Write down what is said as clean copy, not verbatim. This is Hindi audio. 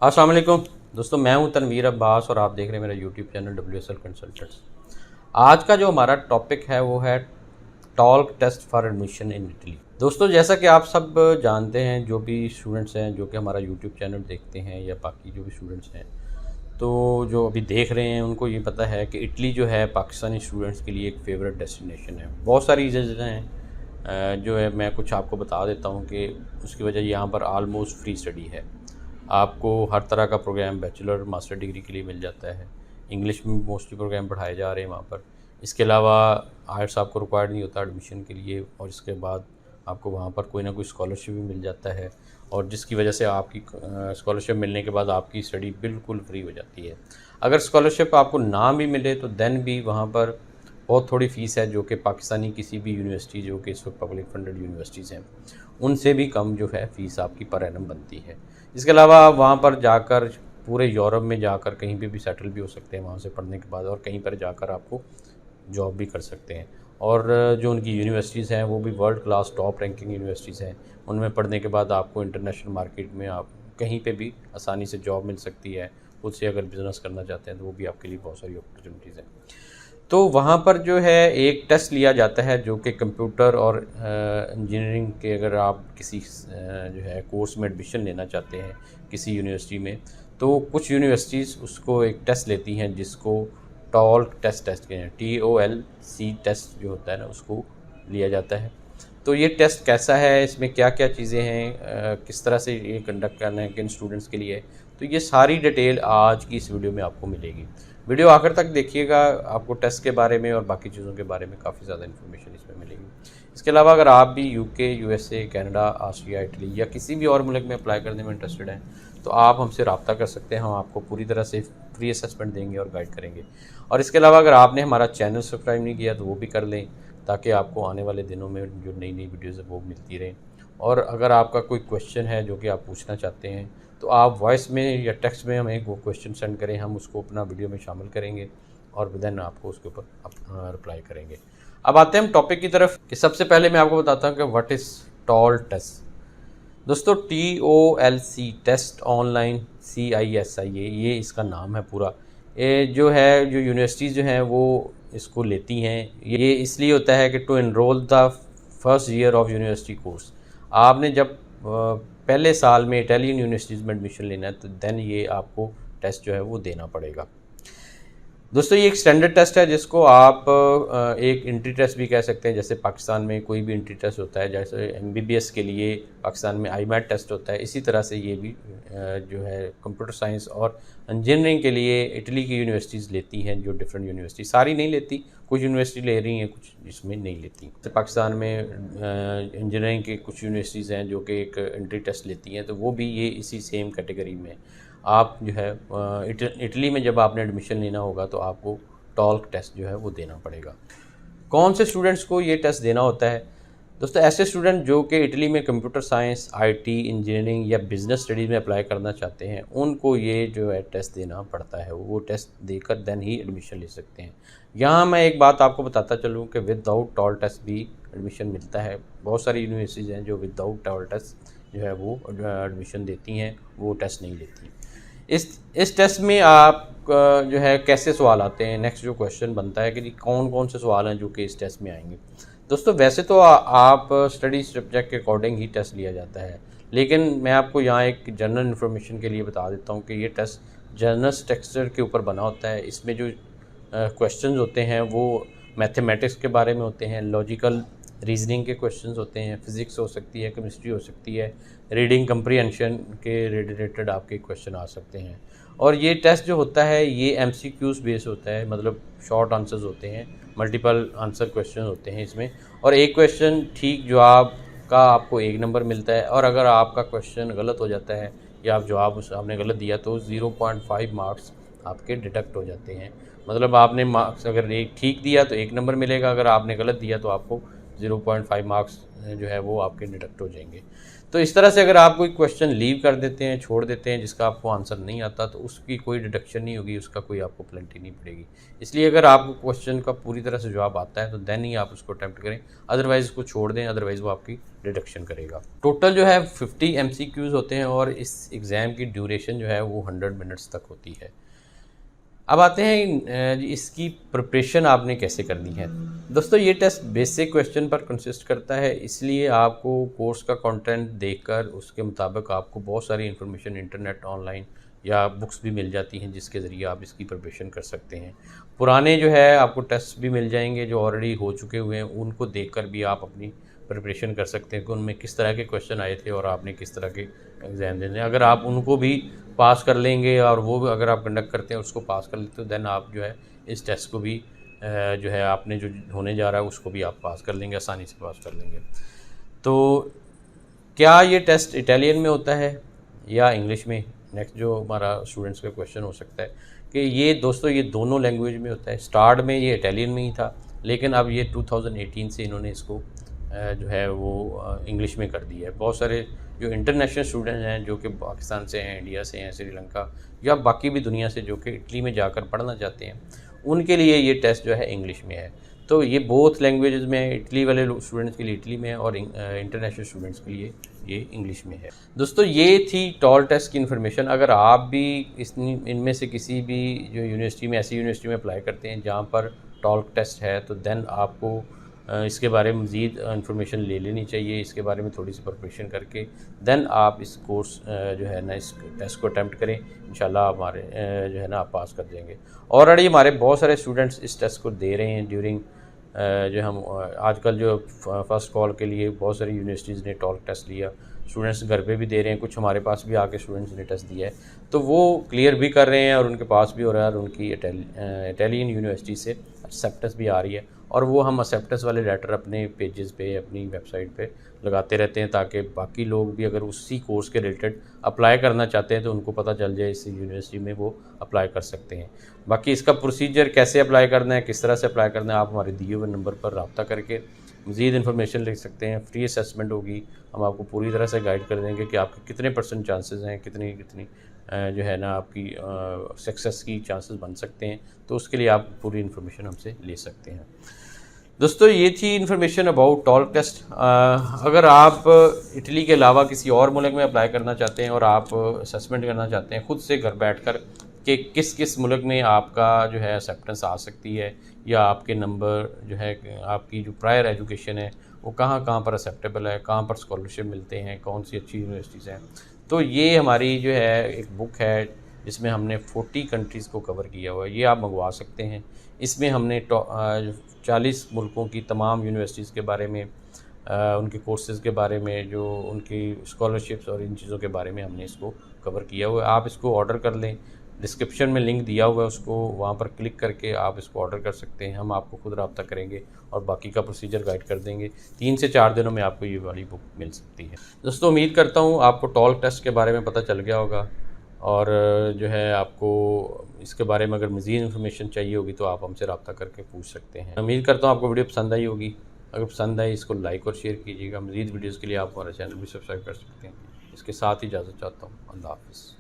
अस्सलाम वालेकुम दोस्तों, मैं हूं तनवीर अब्बास और आप देख रहे हैं मेरा यूट्यूब चैनल WSL कंसल्टेंट्स। आज का जो हमारा टॉपिक है वो है TOLC test for admission in Italy. दोस्तों, जैसा कि आप सब जानते हैं, जो भी स्टूडेंट्स हैं जो कि हमारा यूट्यूब चैनल देखते हैं या बाकी जो भी स्टूडेंट्स हैं, तो जो अभी देख रहे हैं उनको ये पता है कि इटली जो है पाकिस्तानी स्टूडेंट्स के लिए एक फ़ेवरेट डेस्टिनेशन है। बहुत सारी चीज़ें हैं जो है मैं कुछ आपको बता देता हूँ कि उसकी वजह यहाँ पर आलमोस्ट फ्री स्टडी है। आपको हर तरह का प्रोग्राम बैचलर मास्टर डिग्री के लिए मिल जाता है। इंग्लिश में मोस्टली प्रोग्राम पढ़ाए जा रहे हैं वहाँ पर। इसके अलावा आर्ट्स आपको रिक्वायर्ड नहीं होता एडमिशन के लिए, और इसके बाद आपको वहाँ पर कोई ना कोई स्कॉलरशिप भी मिल जाता है, और जिसकी वजह से आपकी स्कॉलरशिप मिलने के बाद आपकी स्टडी बिल्कुल फ्री हो जाती है। अगर स्कॉलरशिप आपको ना भी मिले तो देन भी वहाँ पर बहुत थोड़ी फ़ीस है, जो कि पाकिस्तानी किसी भी यूनिवर्सिटी जो कि इस वक्त पब्लिक फंडेड यूनिवर्सिटीज़ हैं उनसे भी कम जो है फ़ीस आपकी पर एनम बनती है। इसके अलावा आप वहाँ पर जाकर पूरे यूरोप में जाकर कहीं पे भी सेटल भी हो सकते हैं वहाँ से पढ़ने के बाद, और कहीं पर जाकर आपको जॉब भी कर सकते हैं। और जो उनकी यूनिवर्सिटीज़ हैं वो भी world class top ranking universities हैं। उनमें पढ़ने के बाद आपको इंटरनेशनल मार्केट में आप कहीं पे भी आसानी से जॉब मिल सकती है। खुद से अगर बिज़नेस करना चाहते हैं तो वो भी आपके लिए बहुत सारी अपॉर्चुनिटीज़ हैं। तो वहाँ पर जो है एक टेस्ट लिया जाता है जो कि कंप्यूटर और इंजीनियरिंग के, अगर आप किसी जो है कोर्स में एडमिशन लेना चाहते हैं किसी यूनिवर्सिटी में, तो कुछ यूनिवर्सिटीज़ उसको एक टेस्ट लेती हैं जिसको टॉल्क टेस्ट कहते हैं। TOLC टेस्ट जो होता है ना, उसको लिया जाता है। तो ये टेस्ट कैसा है, इसमें क्या क्या चीज़ें हैं, किस तरह से ये कंडक्ट करना है, किन स्टूडेंट्स के लिए, तो ये सारी डिटेल आज की इस वीडियो में आपको मिलेगी। वीडियो आखिर तक देखिएगा, आपको टेस्ट के बारे में और बाकी चीज़ों के बारे में काफ़ी ज़्यादा इन्फॉर्मेशन इसमें मिलेगी। इसके अलावा अगर आप भी UK, USA, Canada, Austria, Italy या किसी भी और मुल्क में अप्लाई करने में इंटरेस्टेड हैं, तो आप हमसे रब्ता कर सकते हैं। हम आपको पूरी तरह से फ्री असेसमेंट देंगे और गाइड करेंगे। और इसके अलावा अगर आपने हमारा चैनल सब्सक्राइब नहीं किया तो वो भी कर लें, ताकि आपको आने वाले दिनों में जो नई नई वीडियोज़ है वो मिलती रहें। और अगर आपका कोई क्वेश्चन है जो कि आप पूछना चाहते हैं, तो आप वॉइस में या टेक्स्ट में हमें वो क्वेश्चन सेंड करें, हम उसको अपना वीडियो में शामिल करेंगे और देन आपको उसके ऊपर रिप्लाई करेंगे। अब आते हैं हम टॉपिक की तरफ कि सबसे पहले मैं आपको बताता हूँ कि व्हाट इज़ टॉल टेस्ट। दोस्तों, TOLC टेस्ट ऑनलाइन CISI, ये इसका नाम है पूरा। ये जो है, जो यूनिवर्सिटीज़ जो हैं वो इसको लेती हैं, ये इसलिए होता है कि to enrol the first year of university course. आपने जब पहले साल में इटालियन यूनिवर्सिटीज़ में एडमिशन लेना है तो देन ये आपको टेस्ट जो है वो देना पड़ेगा। दोस्तों, ये एक स्टैंडर्ड टेस्ट है जिसको आप एक एंट्री टेस्ट भी कह सकते हैं। जैसे पाकिस्तान में कोई भी एंट्री टेस्ट होता है, जैसे MBBS के लिए पाकिस्तान में IMAT टेस्ट होता है, इसी तरह से ये भी जो है कंप्यूटर साइंस और इंजीनियरिंग के लिए इटली की यूनिवर्सिटीज़ लेती हैं। जो डिफरेंट यूनिवर्सिटी, सारी नहीं लेती, कुछ यूनिवर्सिटी ले रही हैं, कुछ इसमें नहीं लेती। तो पाकिस्तान में इंजीनियरिंग के कुछ यूनिवर्सिटीज़ हैं जो कि एक एंट्री टेस्ट लेती हैं, तो वो भी ये इसी सेम कैटेगरी में। आप जो है इटली में जब आपने एडमिशन लेना होगा तो आपको टॉल्क टेस्ट जो है वो देना पड़ेगा। कौन से स्टूडेंट्स को ये टेस्ट देना होता है? दोस्तों, ऐसे स्टूडेंट जो कि इटली में कंप्यूटर साइंस, IT, इंजीनियरिंग या बिज़नेस स्टडीज़ में अप्लाई करना चाहते हैं, उनको ये जो है टेस्ट देना पड़ता है। वो टेस्ट देकर देन ही एडमिशन ले सकते हैं। यहाँ मैं एक बात आपको बताता चलूँ कि विदाउट टॉल टेस्ट भी एडमिशन मिलता है। बहुत सारी यूनिवर्सिटीज़ हैं जो विदाउट टॉल टेस्ट जो है वो एडमिशन देती हैं, वो टेस्ट नहीं लेती। इस टेस्ट में आप जो है कैसे सवाल आते हैं, नेक्स्ट जो क्वेश्चन बनता है कि कौन कौन से सवाल हैं जो कि इस टेस्ट में आएंगे। दोस्तों, वैसे तो आप स्टडी सब्जेक्ट के अकॉर्डिंग ही टेस्ट लिया जाता है, लेकिन मैं आपको यहाँ एक जनरल इन्फॉर्मेशन के लिए बता देता हूँ कि ये टेस्ट जनरल स्ट्रक्चर के ऊपर बना होता है। इसमें जो क्वेश्चंस होते हैं वो मैथमेटिक्स के बारे में होते हैं, लॉजिकल रीजनिंग के क्वेश्चंस होते हैं, फिज़िक्स हो सकती है, केमिस्ट्री हो सकती है, रीडिंग कंप्रीहेंशन के रिलेटेड आपके क्वेश्चन आ सकते हैं। और ये टेस्ट जो होता है ये MCQs बेस होता है, मतलब शॉर्ट आंसर्स होते हैं, मल्टीपल आंसर क्वेश्चन होते हैं इसमें। और एक क्वेश्चन ठीक जवाब का आपको 1 नंबर मिलता है, और अगर आपका क्वेश्चन गलत हो जाता है या आप जवाब आपने गलत दिया तो 0.5 मार्क्स आपके डिडक्ट हो जाते हैं। मतलब आपने मार्क्स अगर एक ठीक दिया तो 1 नंबर मिलेगा, अगर आपने गलत दिया तो आपको 0.5 मार्क्स जो है वो आपके डिडक्ट हो जाएंगे। तो इस तरह से अगर आप कोई क्वेश्चन लीव कर देते हैं, छोड़ देते हैं, जिसका आपको आंसर नहीं आता, तो उसकी कोई डिडक्शन नहीं होगी, उसका कोई आपको पेनल्टी नहीं पड़ेगी। इसलिए अगर आपको क्वेश्चन का पूरी तरह से जवाब आता है तो देन ही आप उसको अटैम्प्ट करें, अदरवाइज़ उसको छोड़ दें, अदरवाइज़ वो आपकी डिडक्शन करेगा। टोटल जो है 50 MCQs होते हैं और इस एग्ज़ाम की ड्यूरेशन जो है वो 100 मिनट्स तक होती है। अब आते हैं इसकी प्रिपरेशन आपने कैसे करनी है। दोस्तों ये टेस्ट बेसिक क्वेश्चन पर कंसिस्ट करता है, इसलिए आपको कोर्स का कंटेंट देखकर उसके मुताबिक आपको बहुत सारी इन्फॉर्मेशन इंटरनेट ऑनलाइन या बुक्स भी मिल जाती हैं, जिसके ज़रिए आप इसकी प्रिपरेशन कर सकते हैं। पुराने जो है आपको टेस्ट भी मिल जाएंगे जो ऑलरेडी हो चुके हुए हैं, उनको देखकर भी आप अपनी प्रिपरेशन कर सकते हैं कि उनमें किस तरह के क्वेश्चन आए थे और आपने किस तरह के एग्ज़ाम देने। अगर आप उनको भी पास कर लेंगे और वो भी अगर आप कंडक्ट करते हैं उसको पास कर लेते हो, देन आप जो है इस टेस्ट को भी जो है आपने जो होने जा रहा है उसको भी आप पास कर लेंगे, आसानी से पास कर लेंगे। तो क्या ये टेस्ट इटालियन में होता है या इंग्लिश में? नेक्स्ट जो हमारा स्टूडेंट्स का क्वेश्चन हो सकता है कि ये दोस्तों ये दोनों लैंग्वेज में होता है। स्टार्ट में ये इटालियन में ही था, लेकिन अब ये 2018 से इन्होंने इसको जो है वो इंग्लिश में कर दिया है। बहुत सारे जो इंटरनेशनल स्टूडेंट्स हैं जो कि पाकिस्तान से हैं, इंडिया से हैं, श्रीलंका या बाकी भी दुनिया से जो कि इटली में जाकर पढ़ना चाहते हैं, उनके लिए ये टेस्ट जो है इंग्लिश में है। तो ये बोथ लैंग्वेजेस में है, इटली वाले स्टूडेंट्स के लिए इटली में है और इंटरनेशनल स्टूडेंट्स के लिए ये इंग्लिश में है। दोस्तों ये थी टॉल टेस्ट की इन्फॉर्मेशन। अगर आप भी इनमें से किसी भी जो यूनिवर्सिटी में, ऐसी यूनिवर्सिटी में अप्लाई करते हैं जहाँ पर टॉल टेस्ट है, तो देन आपको इसके बारे में मज़ीद इन्फॉर्मेशन ले लेनी चाहिए। इसके बारे में थोड़ी सी प्रिपरेशन करके देन आप इस कोर्स जो है ना इस टेस्ट को अटैम्प्ट करें। इंशाल्लाह हमारे जो है ना आप पास कर जाएंगे। ऑलरेडी हमारे बहुत सारे स्टूडेंट्स इस टेस्ट को दे रहे हैं ड्यूरिंग जो हम आजकल जो फर्स्ट कॉल के लिए बहुत सारी यूनिवर्सिटीज़ ने टॉल टेस्ट लिया, स्टूडेंट्स घर पे भी दे रहे हैं, कुछ हमारे पास भी आके स्टूडेंट्स ने टेस्ट दिया है, तो वो क्लियर भी कर रहे हैं और उनके पास भी हो रहा है और उनकी इटालियन यूनिवर्सिटी से एक्सेप्टेंस भी आ रही है। और वो हम एक्सेप्टेंस वाले लेटर अपने पेजेस पे, अपनी वेबसाइट पे लगाते रहते हैं ताकि बाकी लोग भी अगर उसी कोर्स के रिलेटेड अप्लाई करना चाहते हैं तो उनको पता चल जाए इस यूनिवर्सिटी में वो अप्लाई कर सकते हैं। बाकी इसका प्रोसीजर कैसे अप्लाई करना है, किस तरह से अप्लाई करना है, आप हमारे दिए हुए नंबर पर रब्ता करके मज़ीद इन्फॉर्मेशन ले सकते हैं। फ्री असेसमेंट होगी, हम आपको पूरी तरह से गाइड कर देंगे कि आपके कितने % चांसेस हैं, कितनी जो है ना आपकी सक्सेस की चांसेस बन सकते हैं। तो उसके लिए आप पूरी इन्फॉर्मेशन हमसे ले सकते हैं। दोस्तों ये थी इन्फॉर्मेशन अबाउट टॉल टेस्ट। अगर आप इटली के अलावा किसी और मुल्क में अप्लाई करना चाहते हैं और आप असेसमेंट करना चाहते हैं खुद से घर बैठकर कि किस किस मुल्क में आपका जो है एक्सेप्टेंस आ सकती है या आपके नंबर जो है आपकी जो प्रायर एजुकेशन है वो कहाँ कहाँ पर एक्सेप्टेबल है, कहाँ पर स्कॉलरशिप मिलते हैं, कौन सी अच्छी यूनिवर्सिटीज़ हैं, तो ये हमारी जो है एक बुक है जिसमें हमने 40 कंट्रीज़ को कवर किया हुआ है। ये आप मंगवा सकते हैं। इसमें हमने 40 मुल्कों की तमाम यूनिवर्सिटीज़ के बारे में, उनके कोर्सेज़ के बारे में, जो उनकी स्कॉलरशिप्स और इन चीज़ों के बारे में हमने इसको कवर किया हुआ है। आप इसको ऑर्डर कर लें, डिस्क्रिप्शन में लिंक दिया हुआ है, उसको वहाँ पर क्लिक करके आप इसको ऑर्डर कर सकते हैं। हम आपको खुद रब्ता करेंगे और बाकी का प्रोसीजर गाइड कर देंगे। 3 से 4 दिनों में आपको ये वाली बुक मिल सकती है। दोस्तों उम्मीद करता हूँ आपको टॉल टेस्ट के बारे में पता चल गया होगा और जो है आपको इसके बारे में अगर मज़ीद इन्फॉर्मेशन चाहिए होगी तो आप हमसे रब्ता करके पूछ सकते हैं। उम्मीद करता हूँ आपको वीडियो पसंद आई होगी। अगर पसंद आई इसको लाइक और शेयर कीजिएगा। मज़ीद वीडियोज़ के लिए आप हमारा चैनल भी सब्सक्राइब कर सकते हैं। इसके साथ ही इजाज़त चाहता हूँ। अल्लाह हाफ़िज़।